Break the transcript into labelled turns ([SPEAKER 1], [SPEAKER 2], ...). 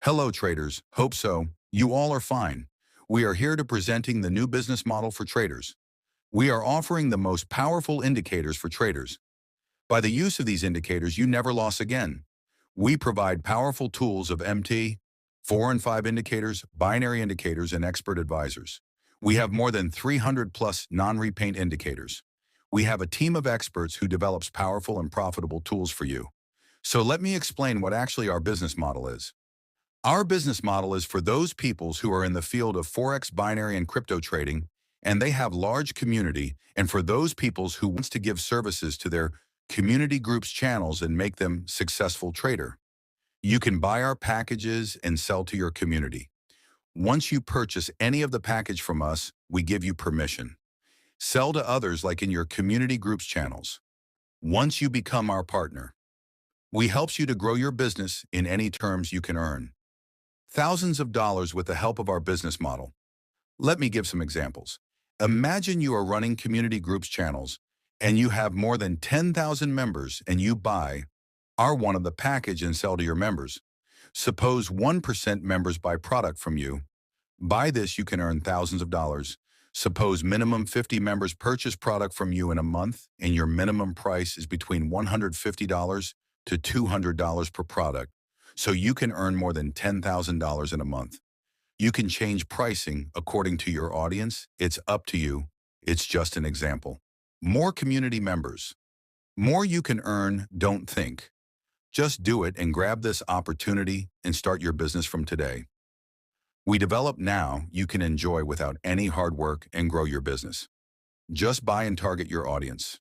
[SPEAKER 1] Hello traders, hope so. You all are fine. We are here to presenting the new business model for traders. We are offering the most powerful indicators for traders. By the use of these indicators, you never loss again. We provide powerful tools of MT, 4 and 5 indicators, binary indicators, and expert advisors. We have more than 300 plus non-repaint indicators. We have a team of experts who develops powerful and profitable tools for you. So let me explain what actually our business model is. Our business model is for those peoples who are in the field of Forex, binary, and crypto trading, and they have large community, and for those peoples who wants to give services to their community groups channels and make them successful trader. You can buy our packages and sell to your community. Once you purchase any of the package from us, we give you permission. Sell to others like in your community groups channels. Once you become our partner, we helps you to grow your business in any terms you can earn thousands of dollars with the help of our business model. Let me give some examples. Imagine you are running community groups channels and you have more than 10,000 members and you buy one of the package and sell to your members. Suppose 1% members buy product from you. By this, you can earn thousands of dollars. Suppose minimum 50 members purchase product from you in a month and your minimum price is between $150 to $200 per product. So you can earn more than $10,000 in a month. You can change pricing according to your audience. It's up to you. It's just an example. More community members. More you can earn, don't think. Just do it and grab this opportunity and start your business from today. We develop now you can enjoy without any hard work and grow your business. Just buy and target your audience.